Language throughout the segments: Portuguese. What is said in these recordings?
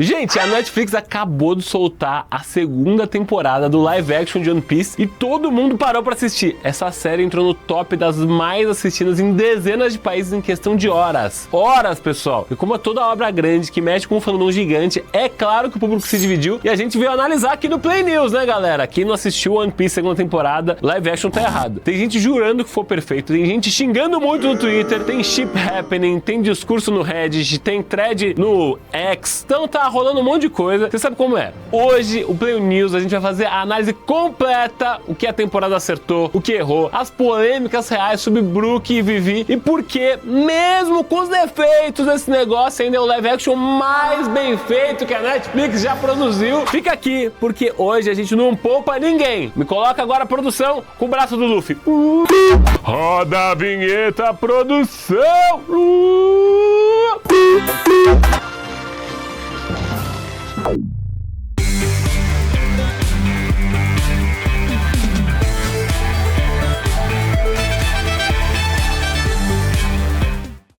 Gente, a Netflix acabou de soltar a segunda temporada do live action de One Piece e todo mundo parou pra assistir. Essa série entrou no top das mais assistidas em dezenas de países em questão de horas. Horas, pessoal! E como é toda obra grande que mexe com um fandom gigante, é claro que o público se dividiu e a gente veio analisar aqui no Play News, né, galera? Quem não assistiu One Piece segunda temporada, live action tá errado. Tem gente jurando que for perfeito, tem gente xingando muito no Twitter, tem ship happening, tem discurso no Reddit, tem thread no X, então tá rolando um monte de coisa. Você sabe como é? Hoje, o Play News, a gente vai fazer a análise completa, o que a temporada acertou, o que errou, as polêmicas reais sobre Brook e Vivi e por que, mesmo com os defeitos desse negócio, ainda é o live action mais bem feito que a Netflix já produziu. Fica aqui, porque hoje a gente não poupa ninguém. Me coloca agora a produção com o braço do Luffy. Roda a vinheta, produção!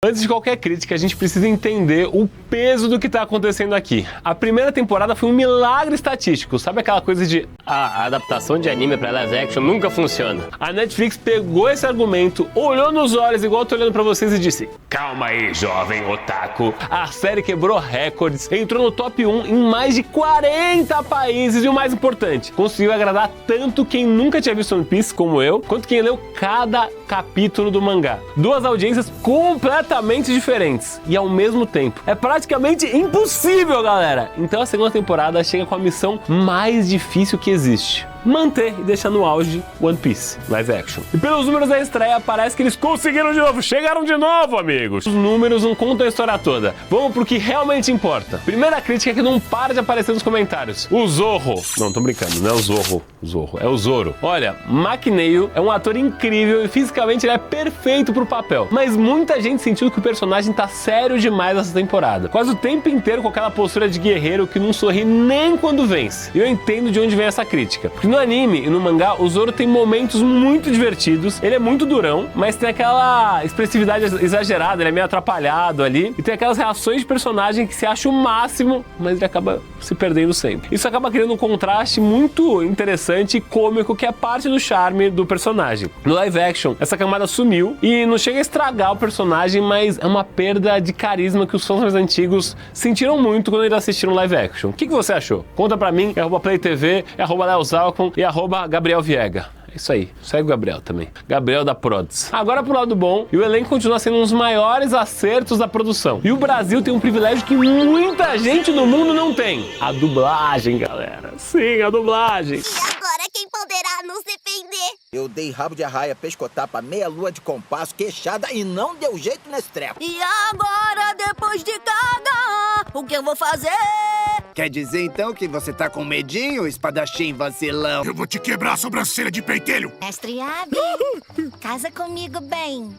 Antes de qualquer crítica, a gente precisa entender o peso do que está acontecendo aqui. A primeira temporada foi um milagre estatístico. Sabe aquela coisa de a adaptação de anime para live action nunca funciona? A Netflix pegou esse argumento, olhou nos olhos igual eu tô olhando para vocês e disse: calma aí, jovem otaku. A série quebrou recordes, entrou no top 1 em mais de 40 países e o mais importante, conseguiu agradar tanto quem nunca tinha visto One Piece como eu, quanto quem leu cada capítulo do mangá. Duas audiências completamente diferentes e ao mesmo tempo. É praticamente impossível, galera! Então a segunda temporada chega com a missão mais difícil que existe: manter e deixar no auge One Piece live action. E pelos números da estreia, parece que eles conseguiram de novo. Chegaram de novo, amigos! Os números não contam a história toda. Vamos pro que realmente importa. Primeira crítica que não para de aparecer nos comentários: o Zorro. Não, tô brincando, não é o Zorro. É o Zoro. Olha, McNeil é um ator incrível e fisicamente ele é perfeito pro papel. Mas muita gente sentiu que o personagem tá sério demais nessa temporada. Quase o tempo inteiro com aquela postura de guerreiro que não sorri nem quando vence. E eu entendo de onde vem essa crítica. Porque no anime e no mangá, o Zoro tem momentos muito divertidos, ele é muito durão, mas tem aquela expressividade exagerada, ele é meio atrapalhado ali, e tem aquelas reações de personagem que se acha o máximo, mas ele acaba se perdendo sempre. Isso acaba criando um contraste muito interessante e cômico, que é parte do charme do personagem. No live action, essa camada sumiu e não chega a estragar o personagem, mas é uma perda de carisma que os fãs mais antigos sentiram muito quando eles assistiram live action. O que você achou? Conta pra mim, é @PlayTV, é @LeoZalcon e @Gabriel Viega. É isso aí, segue o Gabriel também. Gabriel da Prods. Agora pro lado bom, e o elenco continua sendo um dos maiores acertos da produção. E o Brasil tem um privilégio que muita gente no mundo não tem: a dublagem, galera. Sim, a dublagem. E agora quem poderá nos defender? Eu dei rabo de arraia, pescotapa, meia lua de compasso, queixada e não deu jeito nesse treco. E agora, depois de cagar, o que eu vou fazer? Quer dizer então que você tá com medinho, espadachim vacilão? Eu vou te quebrar a sobrancelha de pentelho! Mestre Abi, casa comigo bem.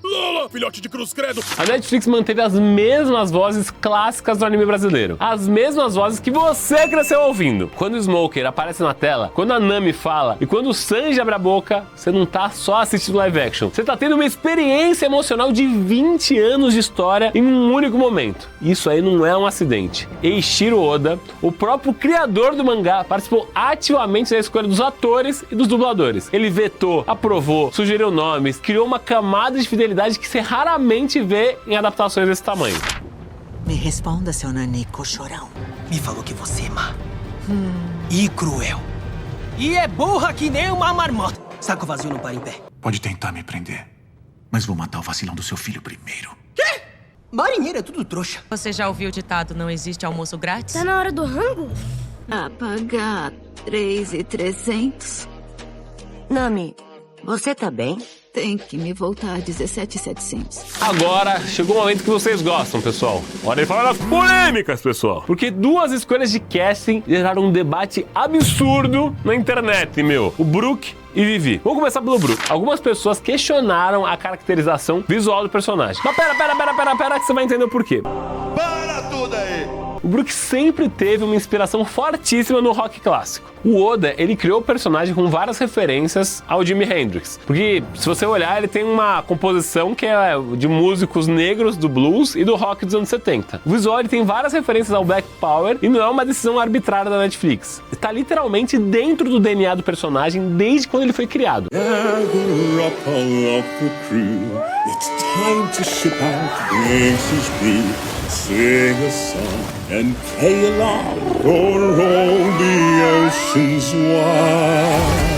Lola, filhote de cruz credo! A Netflix manteve as mesmas vozes clássicas do anime brasileiro. As mesmas vozes que você cresceu ouvindo. Quando o Smoker aparece na tela, quando a Nami fala e quando o Sanji abre a boca, você não tá só assistindo live action. Você tá tendo uma experiência emocional de 20 anos de história em um único momento. Isso aí não é um acidente. Eiichiro Oda, o próprio criador do mangá, participou ativamente da escolha dos atores e dos dubladores. Ele vetou, aprovou, sugeriu nomes, criou uma camada de fidelidade que você raramente vê em adaptações desse tamanho. Me responda, seu nanico chorão. Me falou que você é má. E cruel. E é burra que nem uma marmota. Saco vazio não para em pé. Pode tentar me prender, mas vou matar o vacilão do seu filho primeiro. Quê? Marinheiro é tudo trouxa. Você já ouviu o ditado, não existe almoço grátis? Tá na hora do rango? A pagar 3.300. Nami, você tá bem? Tem que me voltar 17.700. Agora, chegou o momento que vocês gostam, pessoal. Hora de falar das polêmicas, pessoal. Porque duas escolhas de casting geraram um debate absurdo na internet, meu. O Brook e Vivi. Vamos começar pelo Brook. Algumas pessoas questionaram a caracterização visual do personagem. Mas pera, que você vai entender o porquê. Para tudo aí! O Brook sempre teve uma inspiração fortíssima no rock clássico. O Oda, ele criou o personagem com várias referências ao Jimi Hendrix, porque se você olhar, ele tem uma composição que é de músicos negros do blues e do rock dos anos 70. O visual, ele tem várias referências ao Black Power e não é uma decisão arbitrária da Netflix. Está literalmente dentro do DNA do personagem desde quando ele foi criado. Sing a song and play along, go roll the oceans wide.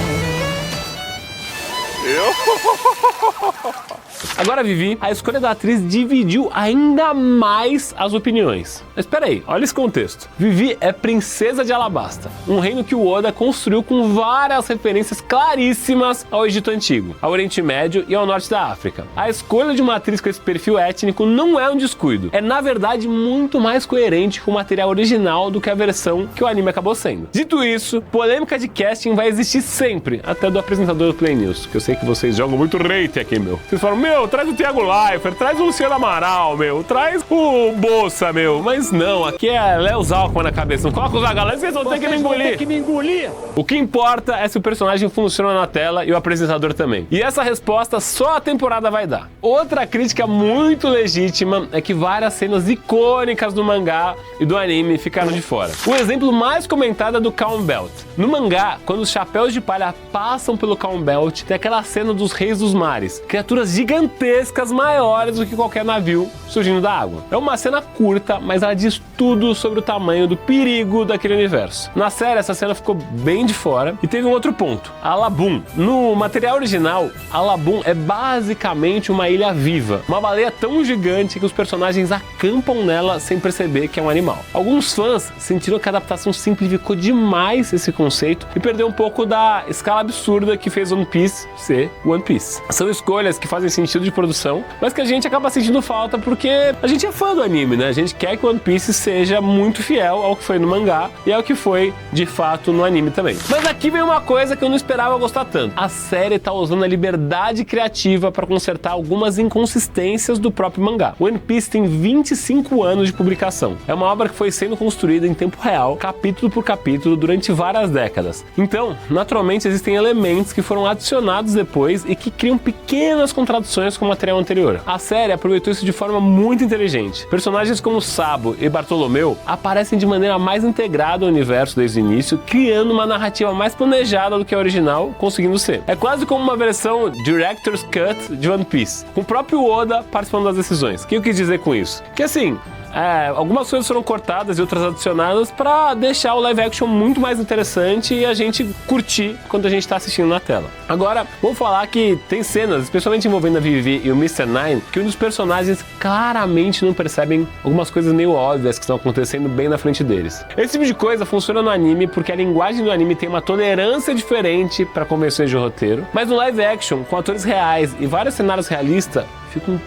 Agora, Vivi, a escolha da atriz dividiu ainda mais as opiniões. Mas espera aí, olha esse contexto. Vivi é princesa de Alabasta, um reino que o Oda construiu com várias referências claríssimas ao Egito Antigo, ao Oriente Médio e ao Norte da África. A escolha de uma atriz com esse perfil étnico não é um descuido, é na verdade muito mais coerente com o material original do que a versão que o anime acabou sendo. Dito isso, polêmica de casting vai existir sempre, até do apresentador do Play News, que eu sei que vocês jogam muito hate aqui, meu. Vocês falam, traz o Thiago Leifert, traz o Luciano Amaral, traz o Bolsa, Mas não, aqui é Léo Zalkman na cabeça. Não coloca os Zagalés, vocês vão ter que me engolir. O que importa é se o personagem funciona na tela e o apresentador também. E essa resposta só a temporada vai dar. Outra crítica muito legítima é que várias cenas icônicas do mangá e do anime ficaram de fora. O exemplo mais comentado é do Calm Belt. No mangá, quando os chapéus de palha passam pelo Calm Belt, tem aquela cena dos reis dos mares, criaturas gigantescas maiores do que qualquer navio surgindo da água. É uma cena curta, mas ela diz tudo sobre o tamanho do perigo daquele universo. Na série, essa cena ficou bem de fora. E teve um outro ponto, a Alabum. No material original, a Alabum é basicamente uma ilha viva, uma baleia tão gigante que os personagens acampam nela sem perceber que é um animal. Alguns fãs sentiram que a adaptação simplificou demais esse conceito e perdeu um pouco da escala absurda que fez One Piece ser One Piece. São escolhas que fazem sentido de produção, mas que a gente acaba sentindo falta porque a gente é fã do anime, né? A gente quer que One Piece seja muito fiel ao que foi no mangá e ao que foi, de fato, no anime também. Mas aqui vem uma coisa que eu não esperava gostar tanto. A série tá usando a liberdade criativa para consertar algumas inconsistências do próprio mangá. One Piece tem 25 anos de publicação. É uma obra que foi sendo construída em tempo real, capítulo por capítulo, durante várias décadas. Então, naturalmente, existem elementos que foram adicionados depois e que criam pequenas contradições com o material anterior. A série aproveitou isso de forma muito inteligente. Personagens como Sabo e Bartolomeu aparecem de maneira mais integrada ao universo desde o início, criando uma narrativa mais planejada do que a original, conseguindo ser. É quase como uma versão Director's Cut de One Piece, com o próprio Oda participando das decisões. O que eu quis dizer com isso? Que assim, algumas coisas foram cortadas e outras adicionadas para deixar o live action muito mais interessante e a gente curtir quando a gente está assistindo na tela. Agora, vou falar que tem cenas, especialmente envolvendo a Vivi e o Mr. Nine, que um dos personagens claramente não percebem algumas coisas meio óbvias que estão acontecendo bem na frente deles. Esse tipo de coisa funciona no anime porque a linguagem do anime tem uma tolerância diferente para convenções de roteiro, mas no live action, com atores reais e vários cenários realistas,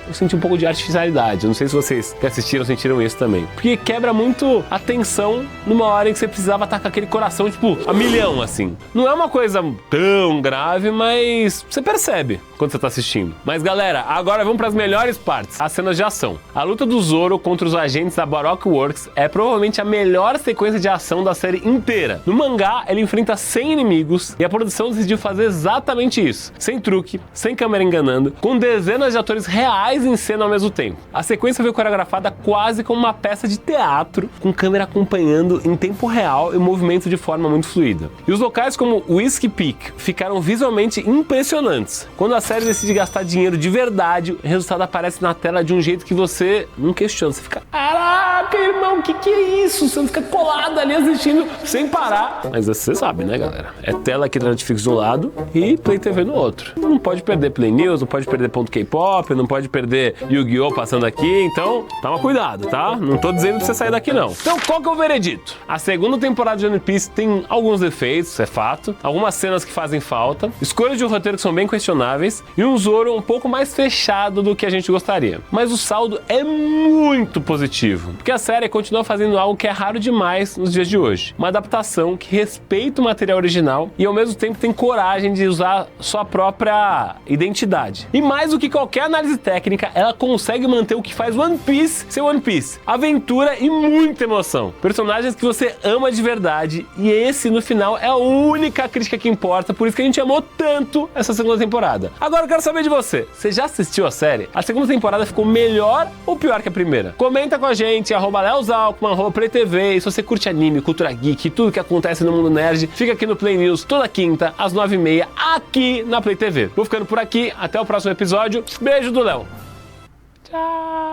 eu senti um pouco de artificialidade. Eu não sei se vocês que assistiram sentiram isso também. Porque quebra muito a tensão numa hora em que você precisava estar com aquele coração, tipo, a milhão, assim. Não é uma coisa tão grave, mas você percebe quando você tá assistindo. Mas galera, agora vamos para as melhores partes, as cenas de ação. A luta do Zoro contra os agentes da Baroque Works é provavelmente a melhor sequência de ação da série inteira. No mangá, ele enfrenta 100 inimigos e a produção decidiu fazer exatamente isso. Sem truque, sem câmera enganando, com dezenas de atores reais em cena ao mesmo tempo. A sequência veio coreografada quase como uma peça de teatro, com câmera acompanhando em tempo real e movimento de forma muito fluida. E os locais como Whiskey Peak ficaram visualmente impressionantes. Quando a série decide gastar dinheiro de verdade, o resultado aparece na tela de um jeito que você não questiona. Você fica, caraca, irmão, o que é isso? Você não fica colado ali assistindo sem parar. Mas você sabe, né, galera? É tela aqui da Netflix de um lado e Play TV no outro. Não pode perder Play News, não pode perder ponto K-pop, não pode perder Yu-Gi-Oh! Passando aqui, então toma cuidado, tá? Não tô dizendo pra você sair daqui, não. Então, qual que é o veredito? A segunda temporada de One Piece tem alguns defeitos, é fato, algumas cenas que fazem falta, escolhas de um roteiro que são bem questionáveis e um Zoro um pouco mais fechado do que a gente gostaria. Mas o saldo é muito positivo, porque a série continua fazendo algo que é raro demais nos dias de hoje. Uma adaptação que respeita o material original e ao mesmo tempo tem coragem de usar sua própria identidade. E mais do que qualquer análise análise técnica, ela consegue manter o que faz One Piece ser One Piece. Aventura e muita emoção. Personagens que você ama de verdade, e esse, no final, é a única crítica que importa, por isso que a gente amou tanto essa segunda temporada. Agora eu quero saber de você. Você já assistiu a série? A segunda temporada ficou melhor ou pior que a primeira? Comenta com a gente, @LeoZalkman, @PlayTV, e se você curte anime, cultura geek, tudo que acontece no mundo nerd, fica aqui no Play News toda quinta, às 9h30, aqui na Play TV. Vou ficando por aqui, até o próximo episódio. Beijo do Léo. Tchau!